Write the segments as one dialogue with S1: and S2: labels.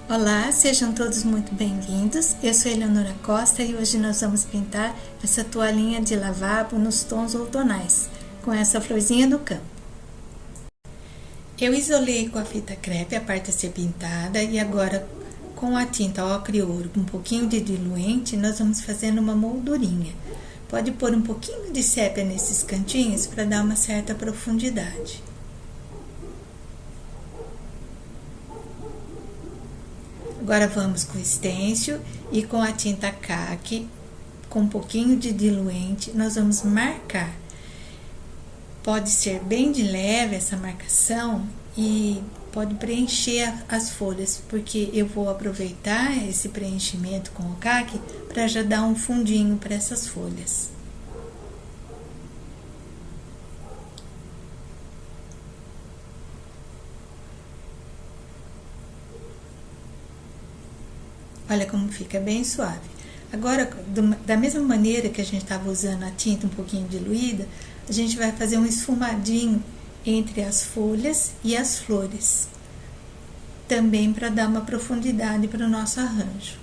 S1: Olá, sejam todos muito bem-vindos. Eu sou Eleonora Costa e hoje nós vamos pintar essa toalhinha de lavabo nos tons outonais, com essa florzinha do campo. Eu isolei com a fita crepe a parte a ser pintada e agora com a tinta ocre ouro, com um pouquinho de diluente, nós vamos fazendo uma moldurinha. Pode pôr um pouquinho de sépia nesses cantinhos para dar uma certa profundidade. Agora vamos com o estêncil e com a tinta caqui, com um pouquinho de diluente, nós vamos marcar. Pode ser bem de leve essa marcação e pode preencher as folhas, porque eu vou aproveitar esse preenchimento com o caqui para já dar um fundinho para essas folhas. Olha como fica bem suave. Agora, da mesma maneira que a gente estava usando a tinta um pouquinho diluída, a gente vai fazer um esfumadinho entre as folhas e as flores. Também para dar uma profundidade para o nosso arranjo.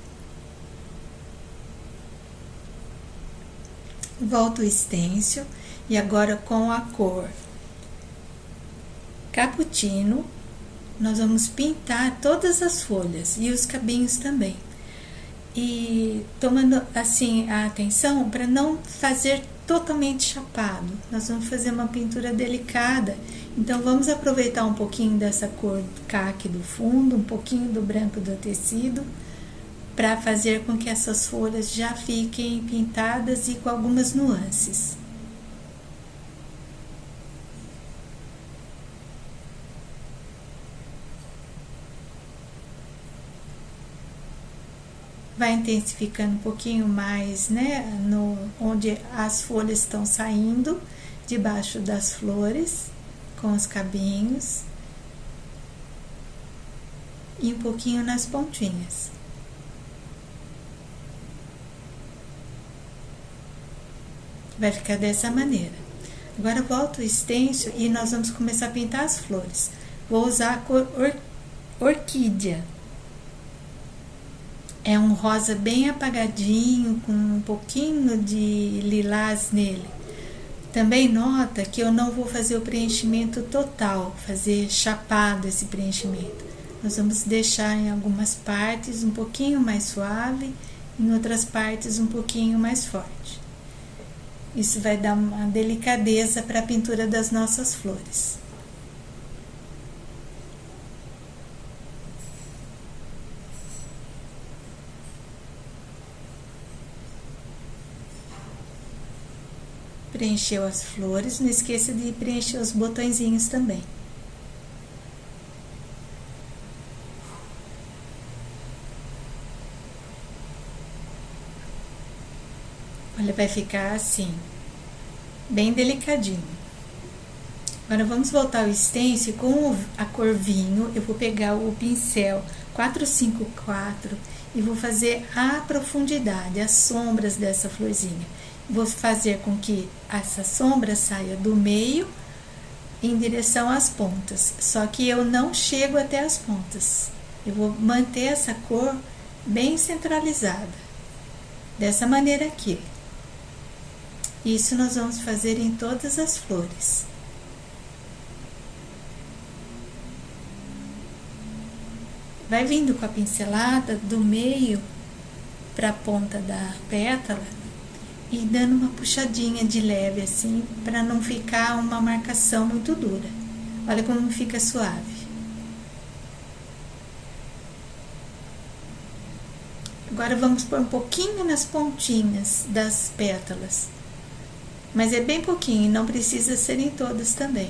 S1: Volto o estêncil e agora com a cor cappuccino, nós vamos pintar todas as folhas e os cabinhos também. E tomando assim a atenção para não fazer totalmente chapado, nós vamos fazer uma pintura delicada, então vamos aproveitar um pouquinho dessa cor caqui do fundo, um pouquinho do branco do tecido, para fazer com que essas folhas já fiquem pintadas e com algumas nuances. Vai intensificando um pouquinho mais, né, onde as folhas estão saindo, debaixo das flores, com os cabinhos, e um pouquinho nas pontinhas. Vai ficar dessa maneira. Agora volto o estêncil e nós vamos começar a pintar as flores. Vou usar a cor orquídea. É um rosa bem apagadinho, com um pouquinho de lilás nele. Também nota que eu não vou fazer o preenchimento total, fazer chapado esse preenchimento. Nós vamos deixar em algumas partes um pouquinho mais suave, em outras partes um pouquinho mais forte. Isso vai dar uma delicadeza para a pintura das nossas flores. Preencheu as flores, não esqueça de preencher os botõezinhos também. Olha, vai ficar assim, bem delicadinho. Agora vamos voltar ao stencil com a cor vinho. Eu vou pegar o pincel 454 e vou fazer a profundidade, as sombras dessa florzinha. Vou fazer com que essa sombra saia do meio em direção às pontas, só que eu não chego até as pontas. Eu vou manter essa cor bem centralizada, dessa maneira aqui. Isso nós vamos fazer em todas as flores. Vai vindo com a pincelada do meio para a ponta da pétala e dando uma puxadinha de leve assim, para não ficar uma marcação muito dura. Olha como fica suave. Agora vamos pôr um pouquinho nas pontinhas das pétalas, mas é bem pouquinho, não precisa serem todas também.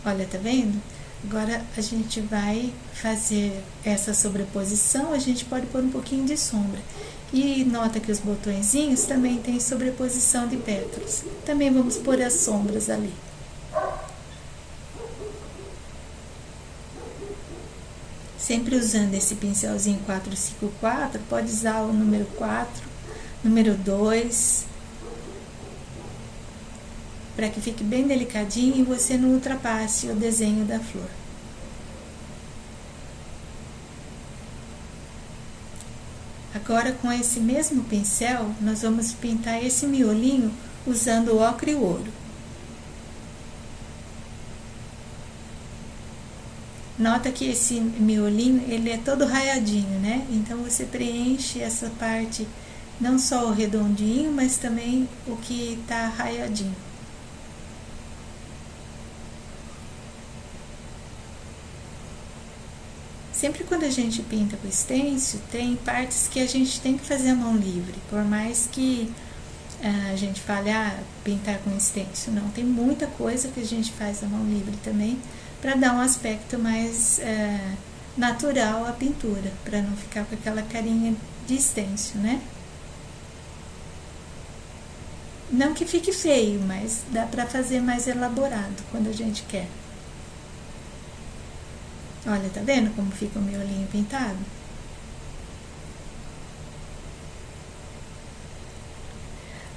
S1: Olha, tá vendo? Agora a gente vai fazer essa sobreposição, a gente pode pôr um pouquinho de sombra. E nota que os botõezinhos também tem sobreposição de pétalas. Também vamos pôr as sombras ali. sempre usando esse pincelzinho 454, pode usar o número 4, número 2, para que fique bem delicadinho e você não ultrapasse o desenho da flor. Agora, com esse mesmo pincel, nós vamos pintar esse miolinho usando o ocre e o ouro. Nota que esse miolinho, ele é todo raiadinho, né? Então, você preenche essa parte, não só o redondinho, mas também o que tá raiadinho. Sempre quando a gente pinta com stencil, tem partes que a gente tem que fazer a mão livre, por mais que a gente fale, pintar com stencil, não, tem muita coisa que a gente faz a mão livre também, para dar um aspecto mais natural à pintura, para não ficar com aquela carinha de stencil, né? Não que fique feio, mas dá para fazer mais elaborado quando a gente quer. Olha, tá vendo como fica o miolinho pintado?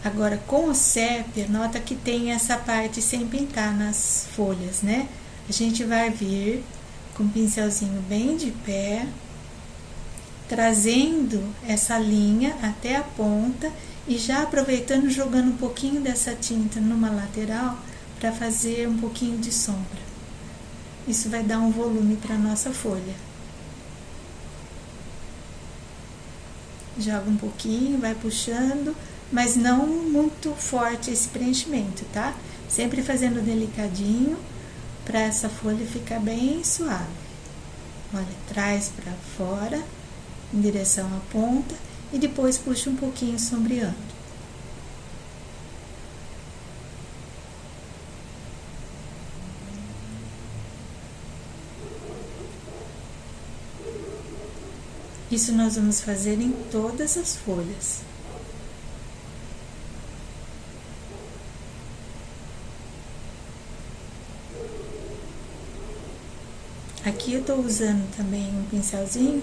S1: Agora, com o sépia, nota que tem essa parte sem pintar nas folhas, né? A gente vai vir com o pincelzinho bem de pé, trazendo essa linha até a ponta e já aproveitando, jogando um pouquinho dessa tinta numa lateral para fazer um pouquinho de sombra. Isso vai dar um volume para nossa folha. Joga um pouquinho, vai puxando, mas não muito forte esse preenchimento, tá? Sempre fazendo delicadinho para essa folha ficar bem suave. Olha, traz para fora, em direção à ponta, e depois puxa um pouquinho sombreando. Isso nós vamos fazer em todas as folhas. Aqui eu tô usando também um pincelzinho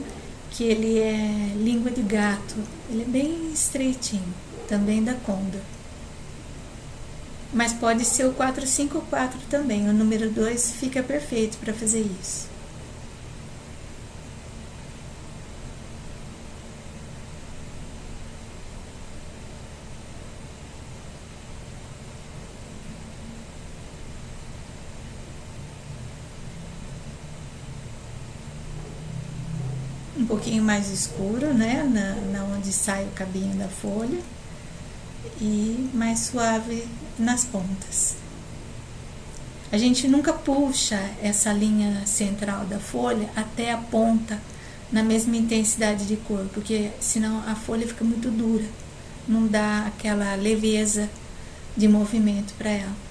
S1: que ele é língua de gato, ele é bem estreitinho, também da Condor. Mas pode ser o 454 também, o número 2 fica perfeito para fazer isso. Um pouquinho mais escuro, né, na onde sai o cabinho da folha, e mais suave nas pontas. A gente nunca puxa essa linha central da folha até a ponta na mesma intensidade de cor, porque senão a folha fica muito dura, não dá aquela leveza de movimento para ela.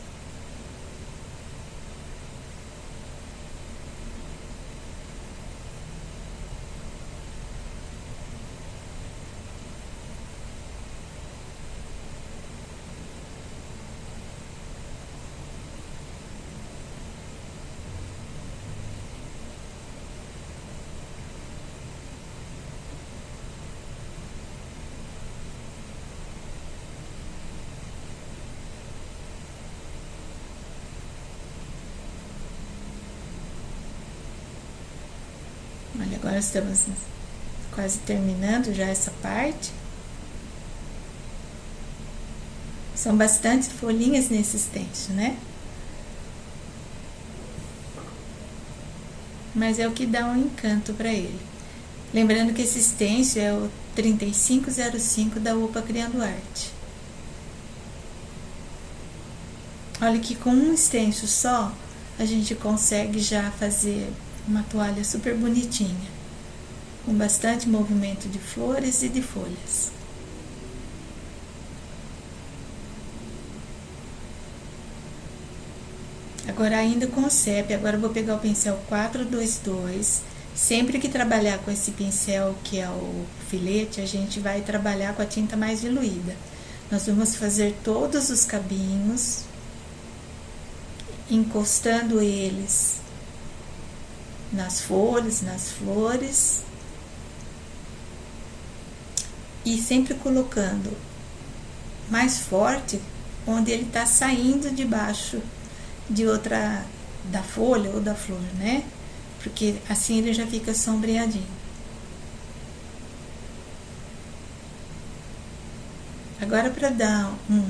S1: Olha, agora estamos quase terminando já essa parte. São bastante folhinhas nesse stencil, né? Mas é o que dá um encanto para ele. Lembrando que esse stencil é o 3505 da UPA Criando Arte. Olha que com um stencil só, a gente consegue já fazer uma toalha super bonitinha, com bastante movimento de flores e de folhas. Agora ainda com o sépia, agora eu vou pegar o pincel 422, sempre que trabalhar com esse pincel que é o filete, a gente vai trabalhar com a tinta mais diluída. Nós vamos fazer todos os cabinhos, encostando eles nas folhas, nas flores, e sempre colocando mais forte onde ele está saindo debaixo de outra, da folha ou da flor, né? Porque assim ele já fica sombreadinho. Agora, para dar um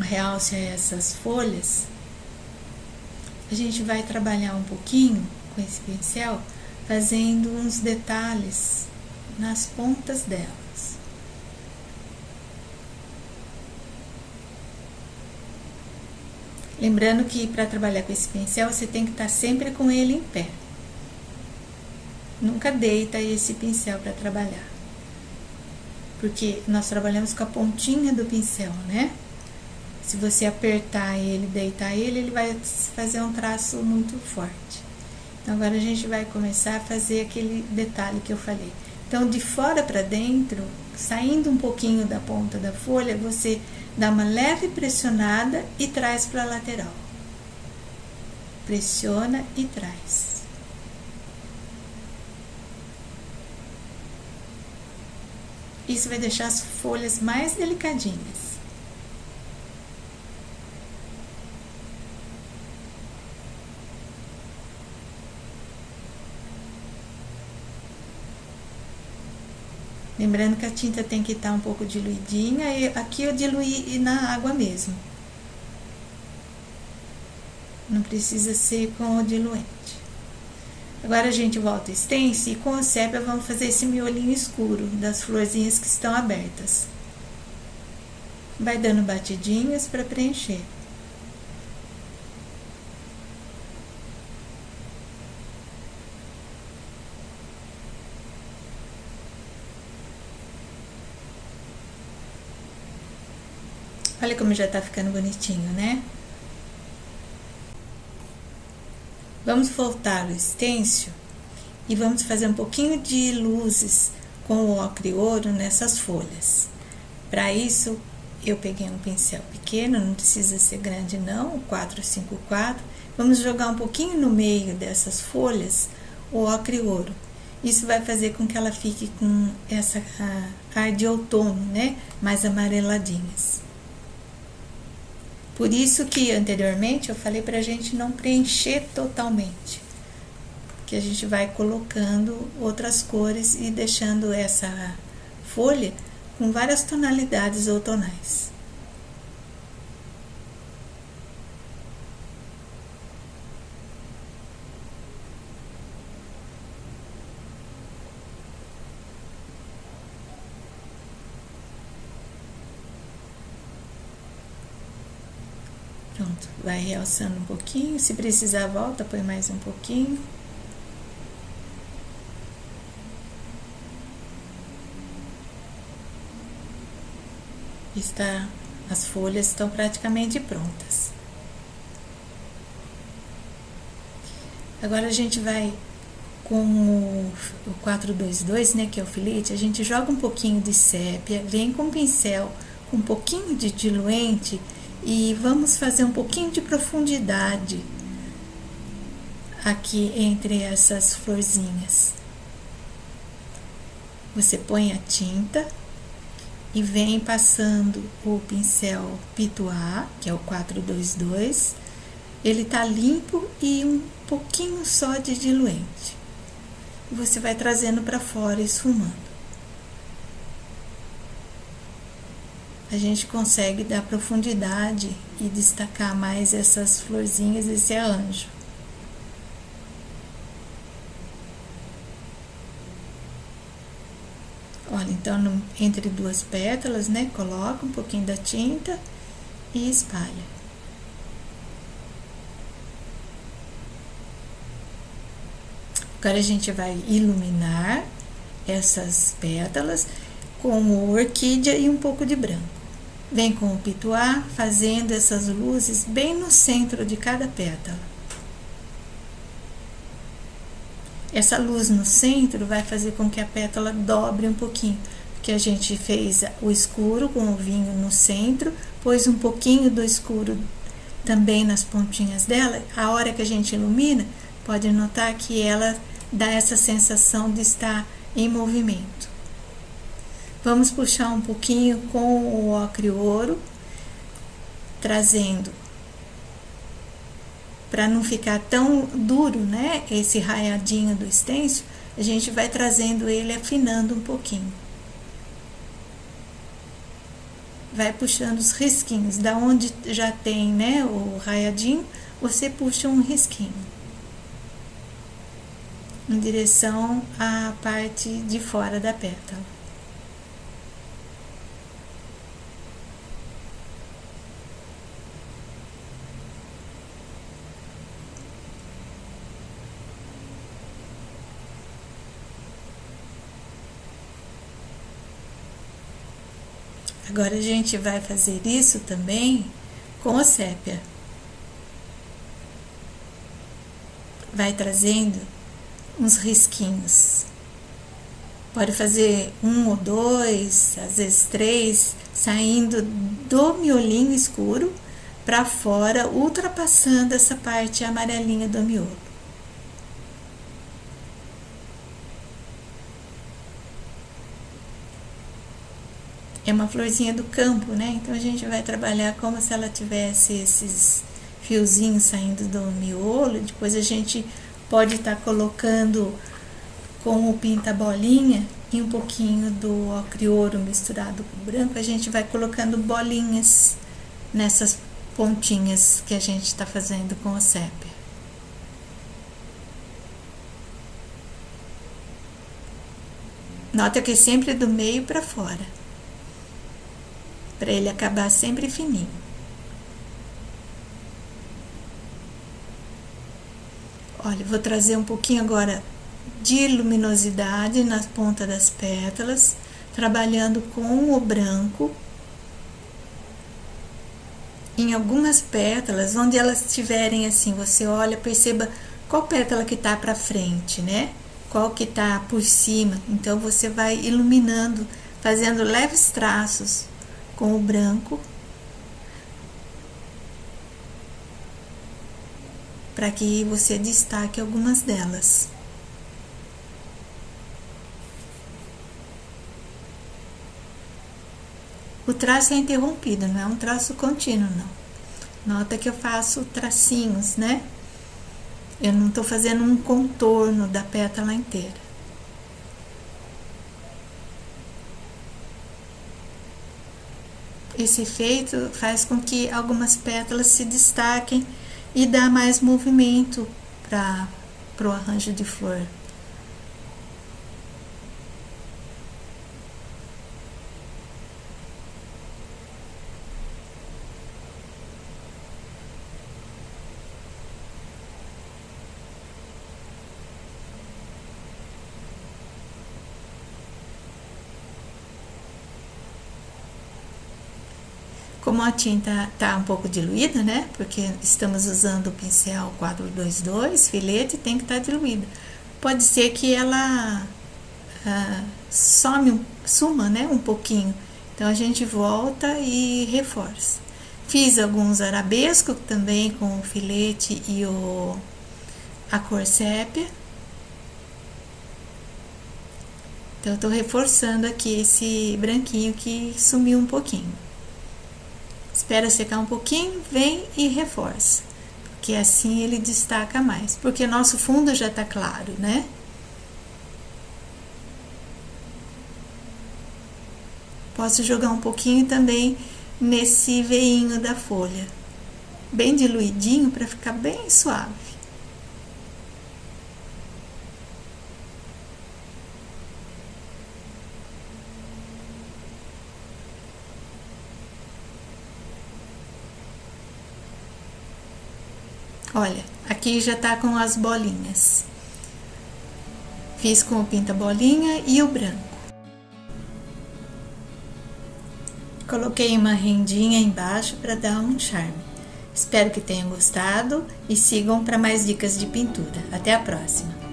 S1: realce a essas folhas, a gente vai trabalhar um pouquinho com esse pincel, fazendo uns detalhes nas pontas delas. Lembrando que para trabalhar com esse pincel, você tem que estar sempre com ele em pé. Nunca deita esse pincel para trabalhar, porque nós trabalhamos com a pontinha do pincel, né? Se você apertar ele, deitar ele, ele vai fazer um traço muito forte. Então, agora a gente vai começar a fazer aquele detalhe que eu falei. Então, de fora para dentro, saindo um pouquinho da ponta da folha, você dá uma leve pressionada e traz para a lateral. Pressiona e traz. Isso vai deixar as folhas mais delicadinhas. Lembrando que a tinta tem que estar um pouco diluidinha, e aqui eu diluí na água mesmo. Não precisa ser com o diluente. Agora a gente volta o stencil e com o sépia vamos fazer esse miolinho escuro das florzinhas que estão abertas. Vai dando batidinhas para preencher. Olha como já tá ficando bonitinho, né? Vamos voltar o stencil e vamos fazer um pouquinho de luzes com o ocre ouro nessas folhas. Para isso, eu peguei um pincel pequeno, não precisa ser grande não, 454. Vamos jogar um pouquinho no meio dessas folhas o ocre ouro. Isso vai fazer com que ela fique com essa ar de outono, né? Mais amareladinhas. Por isso que anteriormente eu falei pra gente não preencher totalmente, que a gente vai colocando outras cores e deixando essa folha com várias tonalidades outonais. Pronto, vai realçando um pouquinho, se precisar volta, põe mais um pouquinho. As folhas estão praticamente prontas. Agora a gente vai com o 422, né, que é o filete, a gente joga um pouquinho de sépia, vem com o pincel com um pouquinho de diluente e vamos fazer um pouquinho de profundidade aqui entre essas florzinhas. Você põe a tinta e vem passando o pincel Pituá, que é o 422. Ele tá limpo e um pouquinho só de diluente. E você vai trazendo para fora e esfumando. A gente consegue dar profundidade e destacar mais essas florzinhas, esse arranjo. Olha, então entre duas pétalas, né, coloca um pouquinho da tinta e espalha. Agora a gente vai iluminar essas pétalas com orquídea e um pouco de branco. Vem com o pituá, fazendo essas luzes bem no centro de cada pétala. Essa luz no centro vai fazer com que a pétala dobre um pouquinho, porque a gente fez o escuro com o vinho no centro, pôs um pouquinho do escuro também nas pontinhas dela. A hora que a gente ilumina, Pode notar que ela dá essa sensação de estar em movimento. Vamos puxar um pouquinho com o ocre ouro, trazendo, para não ficar tão duro, né, esse raiadinho do stencil, a gente vai trazendo ele, afinando um pouquinho. Vai puxando os risquinhos, da onde já tem, né, o raiadinho, você puxa um risquinho em direção à parte de fora da pétala. Agora a gente vai fazer isso também com o sépia. Vai trazendo uns risquinhos. Pode fazer 1 ou 2, às vezes 3, saindo do miolinho escuro para fora, ultrapassando essa parte amarelinha do miolo. É uma florzinha do campo, né? Então a gente vai trabalhar como se ela tivesse esses fiozinhos saindo do miolo. Depois a gente pode estar colocando com o pinta-bolinha e um pouquinho do ocre ouro misturado com branco. A gente vai colocando bolinhas nessas pontinhas que a gente está fazendo com o sépia. Nota que é sempre do meio para fora, para ele acabar sempre fininho. Olha, vou trazer um pouquinho agora de luminosidade nas pontas das pétalas, trabalhando com o branco. Em algumas pétalas, onde elas estiverem assim, você olha, perceba qual pétala que tá para frente, né? Qual que tá por cima. Então você vai iluminando, fazendo leves traços com o branco, para que você destaque algumas delas. O traço é interrompido, não é um traço contínuo, não. Nota que eu faço tracinhos, né? Eu não tô fazendo um contorno da pétala inteira. Esse efeito faz com que algumas pétalas se destaquem e dá mais movimento para o arranjo de flor. Como a tinta tá um pouco diluída, né? Porque estamos usando o pincel 422, filete, tem que estar diluída. Pode ser que ela suma, né? Um pouquinho. Então a gente volta e reforça. Fiz alguns arabescos também com o filete e a cor sépia. Então eu tô reforçando aqui esse branquinho que sumiu um pouquinho. Espera secar um pouquinho, vem e reforça, porque assim ele destaca mais, porque nosso fundo já tá claro, né? Posso jogar um pouquinho também nesse veinho da folha, bem diluidinho para ficar bem suave. Olha, aqui já tá com as bolinhas. Fiz com o pinta-bolinha e o branco. Coloquei uma rendinha embaixo para dar um charme. Espero que tenham gostado e sigam para mais dicas de pintura. Até a próxima!